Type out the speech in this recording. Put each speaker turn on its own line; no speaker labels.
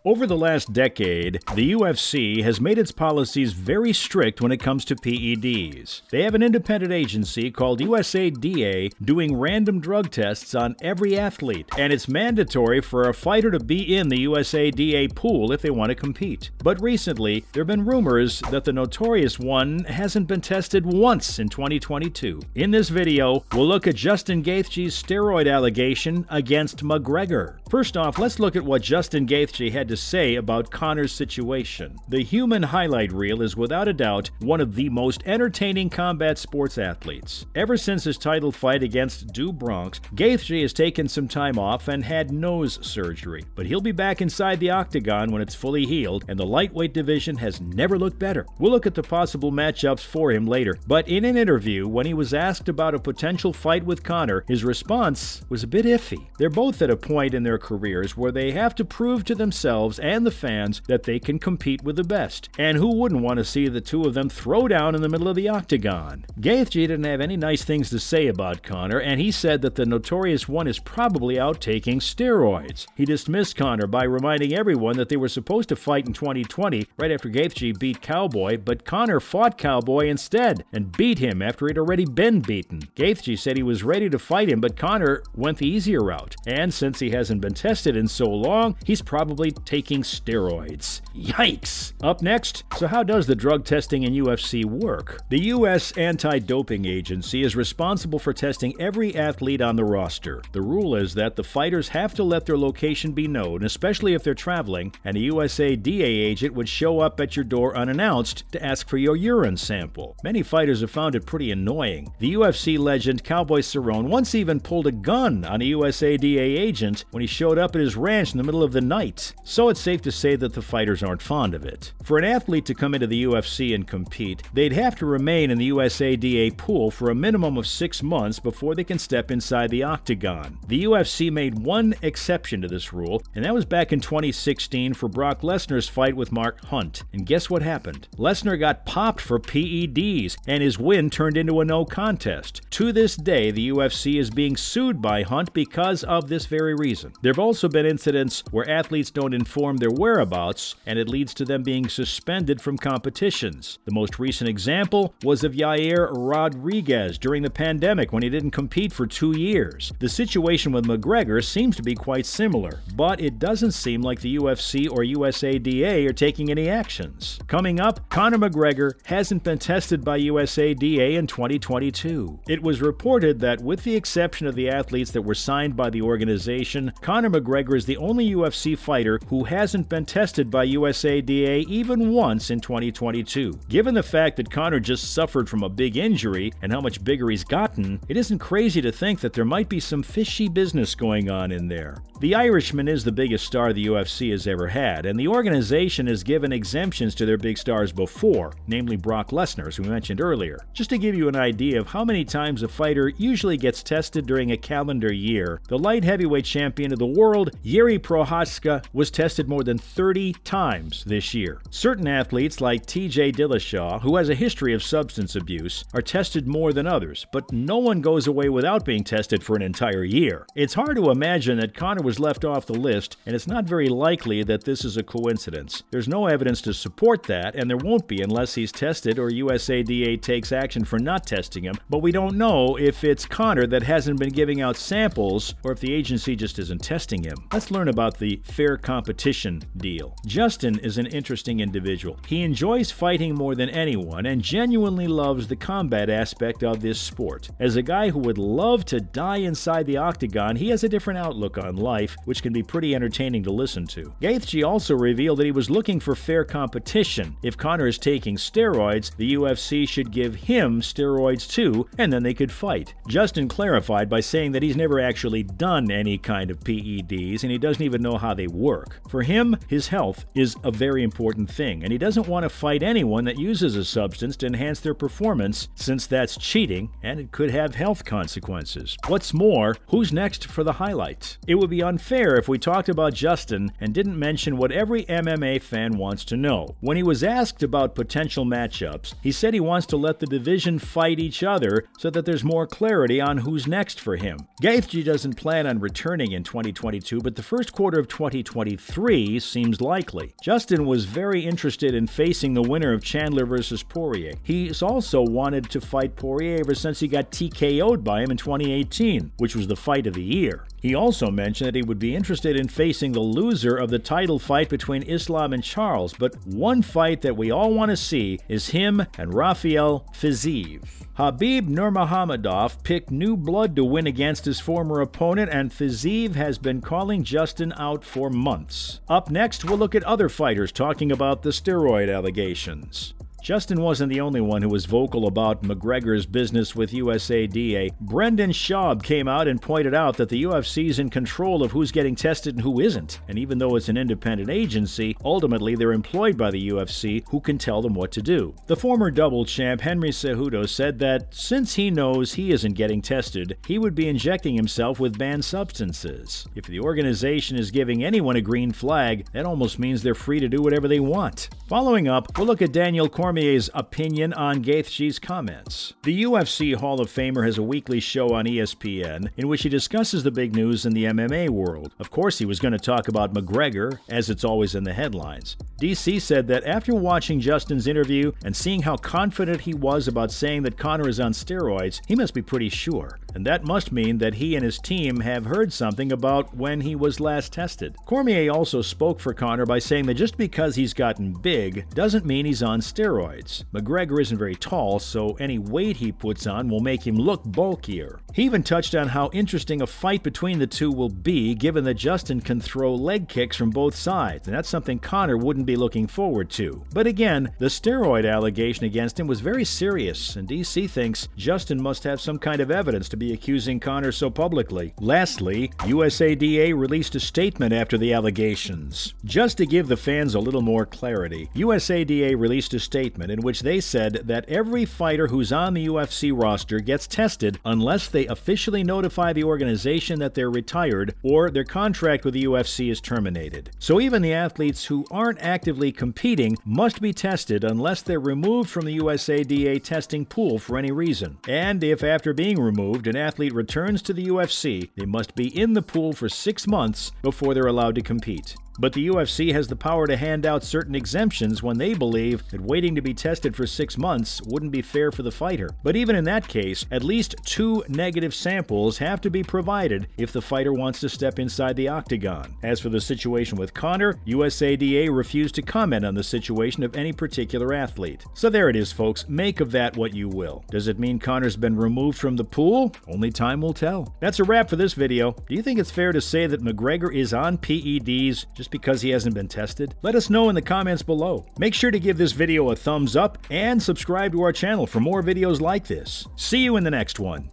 Over the last decade, the UFC has made its policies very strict when it comes to PEDs. They have an independent agency called USADA doing random drug tests on every athlete, and it's mandatory for a fighter to be in the USADA pool if they want to compete. But recently, there have been rumors that the notorious one hasn't been tested once in 2022. In this video, we'll look at Justin Gaethje's steroid allegation against McGregor. First off, let's look at what Justin Gaethje had to say about Conor's situation. The human highlight reel is without a doubt one of the most entertaining combat sports athletes. Ever since his title fight against Du Bronx, Gaethje has taken some time off and had nose surgery, but he'll be back inside the octagon when it's fully healed, and the lightweight division has never looked better. We'll look at the possible matchups for him later, but in an interview, when he was asked about a potential fight with Conor, his response was a bit iffy. They're both at a point in their careers where they have to prove to themselves and the fans that they can compete with the best. And who wouldn't want to see the two of them throw down in the middle of the octagon? Gaethje didn't have any nice things to say about Conor, and he said that the notorious one is probably out taking steroids. He dismissed Conor by reminding everyone that they were supposed to fight in 2020 right after Gaethje beat Cowboy, but Conor fought Cowboy instead and beat him after he'd already been beaten. Gaethje said he was ready to fight him, but Conor went the easier route, and since he hasn't been tested in so long, he's probably taking steroids. Yikes! Up next, so how does the drug testing in UFC work? The U.S. Anti-Doping Agency is responsible for testing every athlete on the roster. The rule is that the fighters have to let their location be known, especially if they're traveling, and a USADA agent would show up at your door unannounced to ask for your urine sample. Many fighters have found it pretty annoying. The UFC legend Cowboy Cerrone once even pulled a gun on a USADA agent when he showed up at his ranch in the middle of the night. So it's safe to say that the fighters aren't fond of it. For an athlete to come into the UFC and compete, they'd have to remain in the USADA pool for a minimum of 6 months before they can step inside the octagon. The UFC made one exception to this rule, and that was back in 2016 for Brock Lesnar's fight with Mark Hunt. And guess what happened? Lesnar got popped for PEDs, and his win turned into a no contest. To this day, the UFC is being sued by Hunt because of this very reason. There have also been incidents where athletes don't inform their whereabouts, and it leads to them being suspended from competitions. The most recent example was of Yair Rodriguez during the pandemic when he didn't compete for 2 years. The situation with McGregor seems to be quite similar, but it doesn't seem like the UFC or USADA are taking any actions. Coming up, Conor McGregor hasn't been tested by USADA in 2022. It was reported that with the exception of the athletes that were signed by the organization, Conor McGregor is the only UFC fighter who hasn't been tested by USADA even once in 2022. Given the fact that Conor just suffered from a big injury and how much bigger he's gotten, it isn't crazy to think that there might be some fishy business going on in there. The Irishman is the biggest star the UFC has ever had, and the organization has given exemptions to their big stars before, namely Brock Lesnar, as we mentioned earlier. Just to give you an idea of how many times a fighter usually gets tested during a calendar year, the light heavyweight champion of the world, Jiří Procházka, was tested more than 30 times this year. Certain athletes like TJ Dillashaw, who has a history of substance abuse, are tested more than others, but no one goes away without being tested for an entire year. It's hard to imagine that Conor was left off the list, and it's not very likely that this is a coincidence. There's no evidence to support that, and there won't be unless he's tested or USADA takes action for not testing him, but we don't know if it's Conor that hasn't been giving out samples or if the agency just isn't testing him. Let's learn about the fair competition deal. Justin is an interesting individual. He enjoys fighting more than anyone and genuinely loves the combat aspect of this sport. As a guy who would love to die inside the octagon, he has a different outlook on life, which can be pretty entertaining to listen to. Gaethje also revealed that he was looking for fair competition. If Conor is taking steroids, the UFC should give him steroids too, and then they could fight. Justin clarified by saying that he's never actually done any kind of PEDs, and he doesn't even know how they work. For him, his health is a very important thing, and he doesn't want to fight anyone that uses a substance to enhance their performance, since that's cheating, and it could have health consequences. What's more, who's next for the highlights? It would be unfair if we talked about Justin and didn't mention what every MMA fan wants to know. When he was asked about potential matchups, he said he wants to let the division fight each other so that there's more clarity on who's next for him. Gaethje doesn't plan on returning in 2022, but the first quarter of 2023 3 seems likely. Justin was very interested in facing the winner of Chandler versus Poirier. He's also wanted to fight Poirier ever since he got TKO'd by him in 2018, which was the fight of the year. He also mentioned that he would be interested in facing the loser of the title fight between Islam and Charles, but one fight that we all want to see is him and Rafael Fiziev. Khabib Nurmagomedov picked new blood to win against his former opponent, and Fiziev has been calling Justin out for months. Up next, we'll look at other fighters talking about the steroid allegations. Justin wasn't the only one who was vocal about McGregor's business with USADA. Brendan Schaub came out and pointed out that the UFC is in control of who's getting tested and who isn't. And even though it's an independent agency, ultimately they're employed by the UFC, who can tell them what to do. The former double champ Henry Cejudo said that since he knows he isn't getting tested, he would be injecting himself with banned substances. If the organization is giving anyone a green flag, that almost means they're free to do whatever they want. Following up, we'll look at Daniel Cormier's opinion on Gaethje's comments. The UFC Hall of Famer has a weekly show on ESPN in which he discusses the big news in the MMA world. Of course, he was going to talk about McGregor, as it's always in the headlines. DC said that after watching Justin's interview and seeing how confident he was about saying that Conor is on steroids, he must be pretty sure. And that must mean that he and his team have heard something about when he was last tested. Cormier also spoke for Conor by saying that just because he's gotten big doesn't mean he's on steroids. McGregor isn't very tall, so any weight he puts on will make him look bulkier. He even touched on how interesting a fight between the two will be, given that Justin can throw leg kicks from both sides, and that's something Conor wouldn't be looking forward to. But again, the steroid allegation against him was very serious, and DC thinks Justin must have some kind of evidence to be accusing Conor so publicly. Lastly, USADA released a statement after the allegations. Just to give the fans a little more clarity, USADA released a statement in which they said that every fighter who's on the UFC roster gets tested unless they officially notify the organization that they're retired or their contract with the UFC is terminated. So even the athletes who aren't actively competing must be tested unless they're removed from the USADA testing pool for any reason. And if after being removed an athlete returns to the UFC, they must be in the pool for 6 months before they're allowed to compete. But the UFC has the power to hand out certain exemptions when they believe that waiting to be tested for 6 months wouldn't be fair for the fighter. But even in that case, at least 2 negative samples have to be provided if the fighter wants to step inside the octagon. As for the situation with Conor, USADA refused to comment on the situation of any particular athlete. So there it is, folks. Make of that what you will. Does it mean Conor's been removed from the pool? Only time will tell. That's a wrap for this video. Do you think it's fair to say that McGregor is on PEDs just because he hasn't been tested? Let us know in the comments below. Make sure to give this video a thumbs up and subscribe to our channel for more videos like this. See you in the next one.